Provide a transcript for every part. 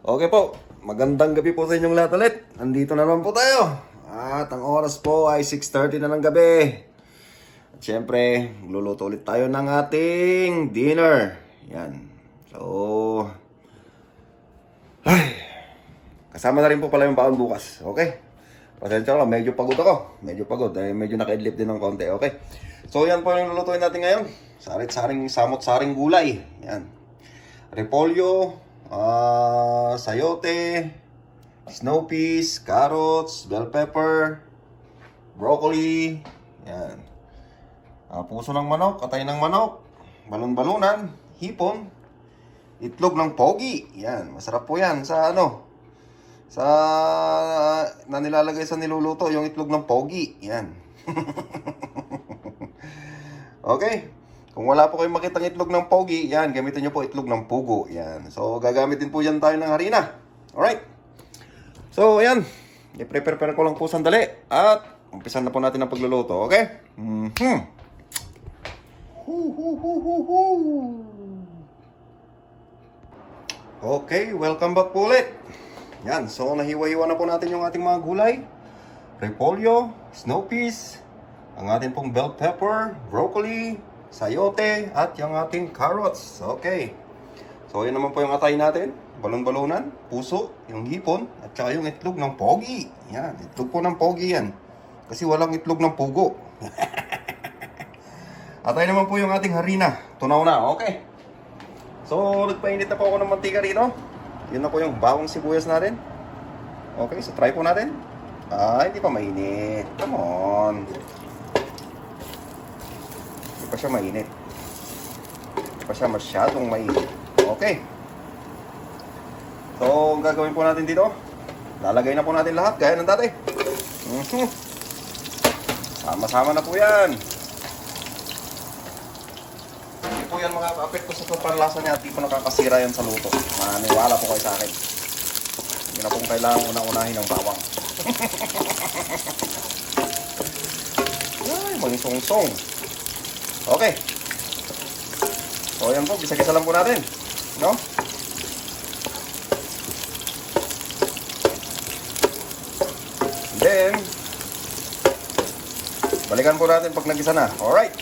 Okay po, magandang gabi po sa inyong lahat ulit. Andito na naman po tayo. At ang oras po ay 6:30 na ng gabi. At syempre, luluto ulit tayo ng ating dinner. Yan. So, kasama na rin po pala yung baon bukas. Okay? Pasensya lang, medyo pagod ako. Medyo pagod. Medyo naka-idlip din ng konti. Okay? So, yan po yung lulutuin natin ngayon. Sarit-saring, samot-saring gulay. Yan. Repolyo, sayote, snow peas, carrots, bell pepper, broccoli, yan. Puso ng manok, katay ng manok, balon-balunan, hipon, itlog ng pogi. Yan, masarap po yan sa sa na nilalagay sa niluluto, yung itlog ng pogi. Yan. Okay. Kung wala po kayong makitang itlog ng pogi, yan, gamitin nyo po itlog ng pugo. Yan. So, gagamitin po yan tayo ng harina. Alright. So, yan. I-prepare ko lang po sandali. At, umpisan na po natin ang pagluluto. Okay? Okay, welcome back po ulit. Yan. So, nahiwa-hiwa na po natin yung ating mga gulay. Repolyo, snow peas, ang ating pong bell pepper, broccoli, sayote, at yung ating carrots. Okay. So, yun naman po yung atay natin. Balon-balunan, puso, yung hipon, at saka yung itlog ng pogi. Yan, itlog po ng pogi yan. Kasi walang itlog ng pugo. Atay naman po yung ating harina. Tunaw na, okay. So, nagpainit na po ako ng mantika rito. Yun na po yung bawang sibuyas natin. Okay, so try po natin. Hindi pa mainit. Come on. Hindi pa siya mainit. Hindi pa siya masyadong mainit. Okay. So, ang gagawin po natin dito, lalagay na po natin lahat gaya ng dati. Sama-sama na po yan. Hindi po yan makaka-apekto sa panlasa niya at di po nakakasira yan sa luto. Maniwala po kayo sa akin. Hindi na pong kailangan unang-unahin ng bawang. Ay, mangsong-song. Okay. So, ayan po. Gisa-gisa lang po natin. No? And then, balikan po natin pag nagisa na. Alright.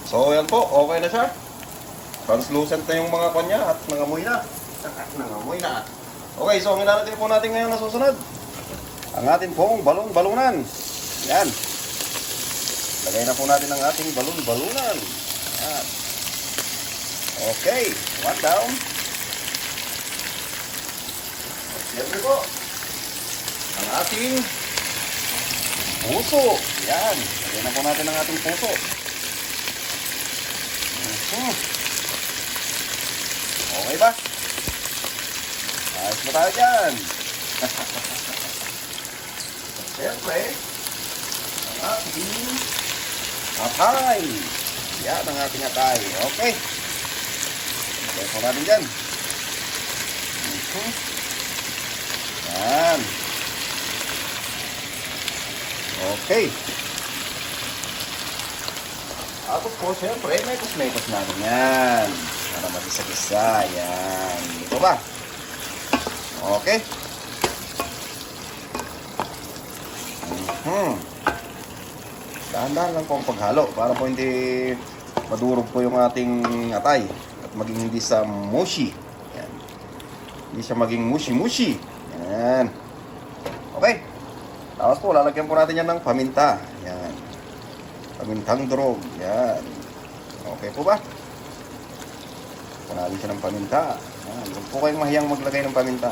So, ayan po. Okay na siya. Translucent na yung mga kanya at nangamoy na. Nangamoy na. Okay, so ang ilalagay po natin ngayon na susunod, ang atin pong balon-balunan. Yan. Lagay na po natin ang ating balon-balunan. Yan. Okay, one down. Siyempre po, ang ating puso. Yan. Lagay na po natin ang ating puso. Okay ba? Ayos mo tayo dyan. Siyempre, ang ating atay. Yan ang ating atay. Okay. Okay po natin dyan. Yan. Okay. Tapos po, siyempre, mekos-mekos natin yan. Para magisa-gisa. Yan. Dito ba? Okay. Dahan-dahan lang po ang paghalo para po hindi madurog po yung ating atay at maging hindi sa mushy. Yan. Hindi siya maging mushy-mushy. Yan. Okay. Tapos po, lalagyan po natin yan ng paminta. Yan. Pamintang durog. Yan. Okay po ba? Panalin siya ng paminta. Huwag po kayong mahiyang maglagay ng paminta.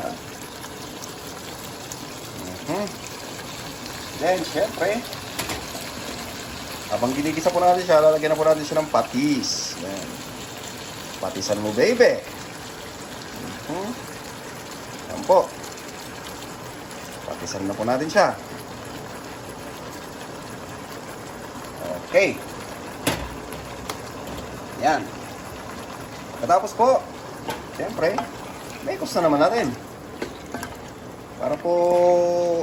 Then, syempre, habang ginigisa po natin siya, lalagyan na po natin siya ng patis. Yan. Patisan mo, baby. Yan po. Patisan na po natin siya. Okay. Yan. Katapos po, siyempre, mekos na naman natin. Para po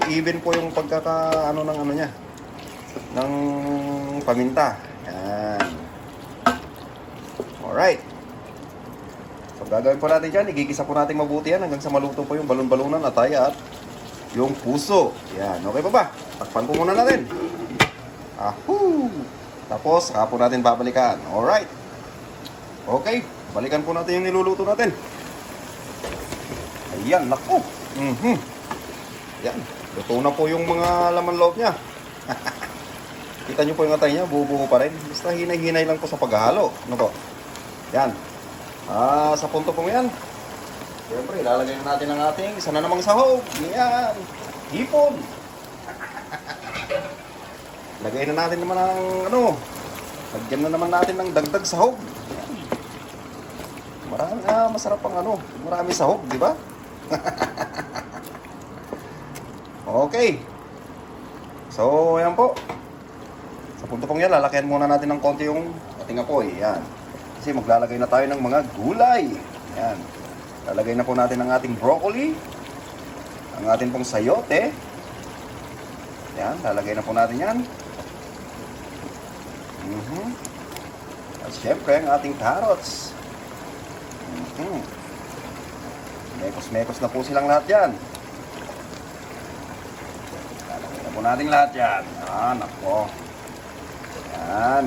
even po yung pagkakaano ng ano niya, ng paminta. Yan. Alright. So gagawin po natin dyan, igigisa po natin mabuti yan hanggang sa maluto po yung balon-balunan, atay at yung puso. Yan, okay pa ba? Takpan po muna natin. Ahoo! Tapos, saka po natin babalikan. Alright. Okay, balikan po natin yung niluluto natin. Ayan, naku. Yan, luto na po yung mga laman loob niya. Kita nyo po yung atay niya, buo-buo pa rin. Basta hinay-hinay lang po sa paghahalo. Ano po? Yan. Sa punto pong yan, siyempre, ilalagay na natin ang ating isa na namang sahog. Yan. Hipon. Lagay na natin naman ang lagyan na naman natin ng dagdag sahog. Yan. Masarap ang marami sahog, di ba? Okay. So, ayan po. Sa punto pong yan, lalakyan muna natin ng konti yung ating apoy. Yan. Kasi maglalagay na tayo ng mga gulay. Yan. Lalagay na po natin ang ating broccoli. Ang ating pong sayote. Yan. Lalagay na po natin yan. At syempre, ang ating carrots. Mekos-mekos na po silang lahat yan. Lalagay na po natin lahat yan. Yan. Ako. Yan.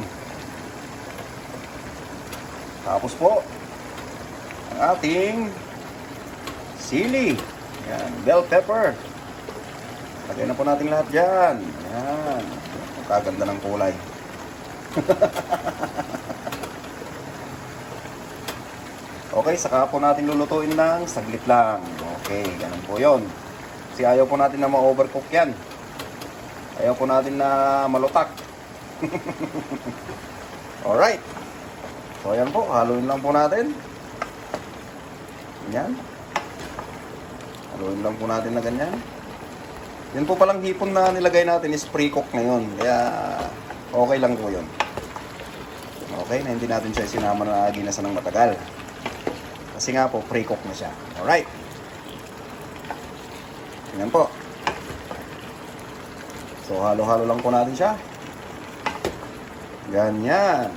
Tapos po, ang ating sili. Yan, bell pepper. Lagay na po natin lahat dyan. Yan. Ang kaganda ng kulay. Okay, saka po natin lulutuin ng saglit lang. Okay, ganun po yun. Kasi ayaw po natin na ma-overcook yan. Ayaw po natin na malutak. Alright. So, ayan po. Haluin lang po natin. Ganyan. Haluin lang po natin na ganyan. Yan po palang hipon na nilagay natin is pre-cook na yun. Kaya, okay lang po yun. Okay, na hindi natin siya sinama na ginasa ng matagal. Kasi nga po, pre-cook na siya. Alright. Ganyan po. So, halo-halo lang po natin siya. Ganyan.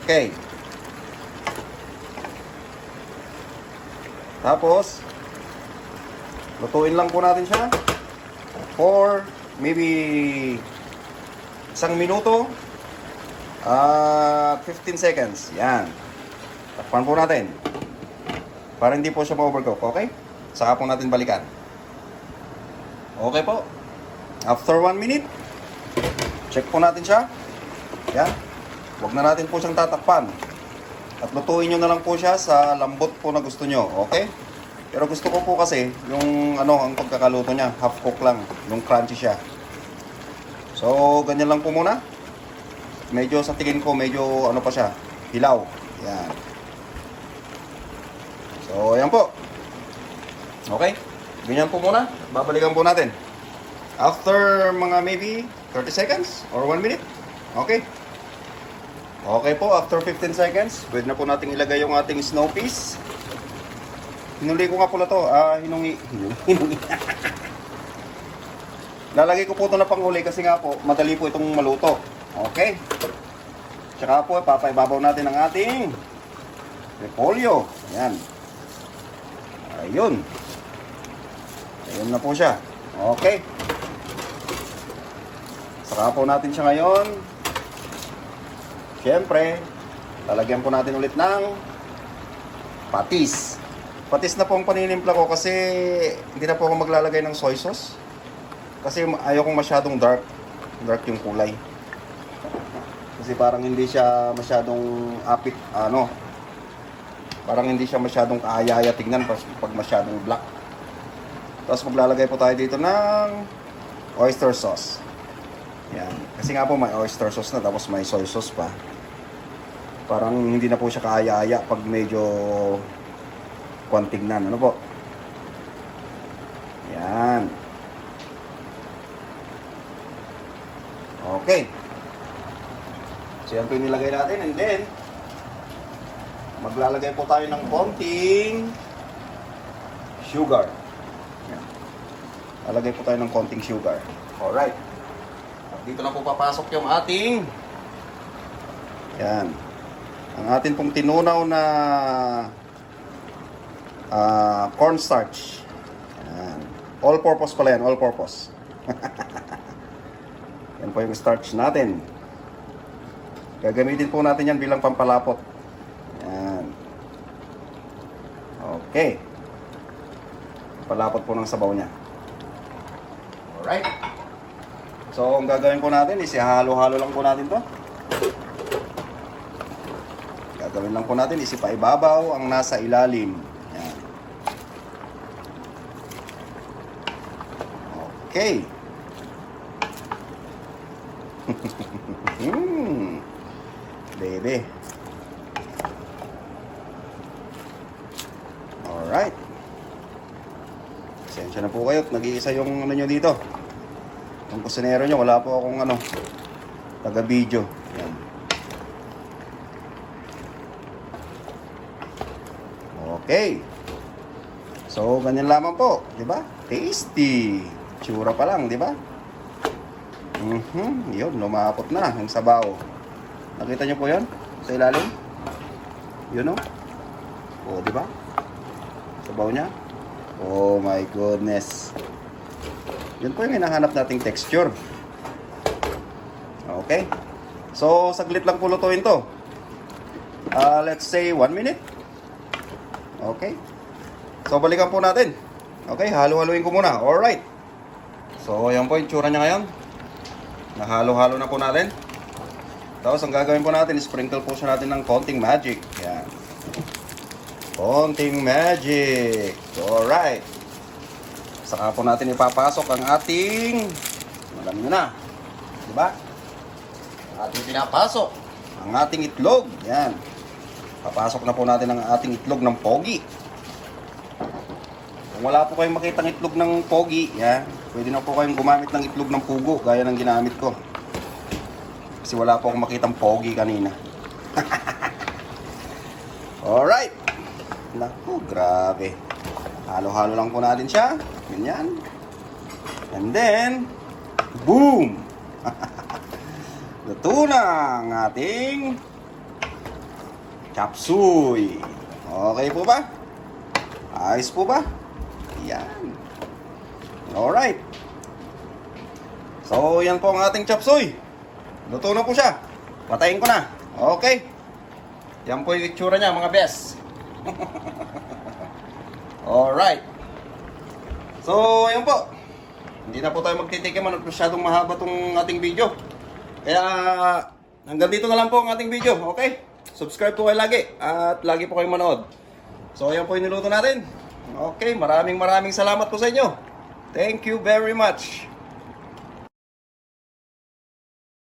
Okay. Tapos, lutuin lang po natin siya for maybe 1 minuto at 15 seconds. Yan. Takpan po natin. Para hindi po siya ma-overcook. Okay? Saka po natin balikan. Okay po. After 1 minute, check po natin siya. Yan. Huwag na natin po siyang tatakpan. At lutuin nyo na lang po siya sa lambot po na gusto nyo. Okay? Pero gusto ko po kasi yung ang pagkakaluto niya, half cook lang. Yung crunchy siya. So, ganyan lang po muna. Medyo sa tingin ko, medyo pa siya. Hilaw. Yan. So, ayan po. Okay? Ganyan po muna. Babalikan po natin. After mga maybe 30 seconds or 1 minute. Okay? Okay po, after 15 seconds, pwede na po natin ilagay yung ating snow peas. Hinuli ko nga pala to. Hinungi. Lalagay ko po ito na panghuli kasi nga po, madali po itong maluto. Okay? Tsaka po, papaibabaw natin ang ating repolyo. Ayan. Ayun. Ayun na po siya. Okay. Saka po natin siya ngayon. Siyempre, lalagyan po natin ulit ng patis. Patis na po ang paninimpla ko kasi hindi na po ako maglalagay ng soy sauce. Kasi ayaw kong masyadong dark yung kulay. Kasi parang hindi siya masyadong apit, parang hindi siya masyadong kaaya-aya tingnan pag masyadong black. Tapos maglalagay po tayo dito ng oyster sauce. Yan. Kasi nga po may oyster sauce na tapos may soy sauce pa. Parang hindi na po siya kaaya-aya pag medyo tignan. Ano po? Yan. Okay. So yan po yung nilagay natin and then maglalagay po tayo ng konting sugar. Yan. Lalagay po tayo ng konting sugar. Alright. dito na po papasok yung ating yan. Ang atin pong tinunaw na cornstarch. Yan. All purpose pala yan, all purpose. Yan po yung starch natin. Gagamitin po natin yan bilang pampalapot. Yan. Okay. Pampalapot po ng sabaw niya. Alright. So, ang gagawin po natin is ihalo-halo lang po natin to. Gagawin lang po natin is ipaibabaw ang nasa ilalim. Yan. Okay. Baby. Alright. Pasensya na po kayo. Nag-iisa yung ano nyo dito. Yung kusinero nyo. Wala po akong ano, taga-video. Yan. Okay. So, ganyan lamang po. Diba? Tasty. Tsura pa lang, diba? Yun, lumapot na yung sabaw. Nakita nyo po yun? Sa ilalim? Yun o. O, diba? Sabaw niya. Oh my goodness. Yun po yung hinahanap nating texture. Okay. So, saglit lang po lutuin to. Let's say 1 minute. Okay. So, balikan po natin. Okay, halo-haloin ko muna. Alright. So, yan po yung tsura niya ngayon. Nahalo-halo na po natin. Tapos, ang gagawin po natin, sprinkle po siya natin ng konting magic. Yan. Konting magic. Alright. Saka po natin ipapasok ang ating, alam nyo na, diba? Ating pinapasok ang ating itlog. Yan. Papasok na po natin ang ating itlog ng pogi. Kung wala po kayong makitang itlog ng pogi, yan, pwede na po kayong gumamit ng itlog ng pugo, gaya ng ginamit ko. Kasi wala po akong makitang pogi kanina. Alright. Naku, grabe. Halo-halo lang po natin siya. Ganyan. And then, boom! Luto na ang ating chop suey. Okay po ba? Ayos po ba? Yan. Alright. So, yan po ang ating chop suey. Luto na po siya. Patayin ko na. Okay. Yan po yung itsura niya, mga best. Alright. So, yan po. Hindi na po tayo magtitikiman at masyadong mahaba itong ating video. Kaya, hanggang dito na lang po ang ating video. Okay? Subscribe po kayo lagi. At lagi po kayong manood. So, yan po yung niluto natin. Okay, maraming salamat po sa inyo. Thank you very much.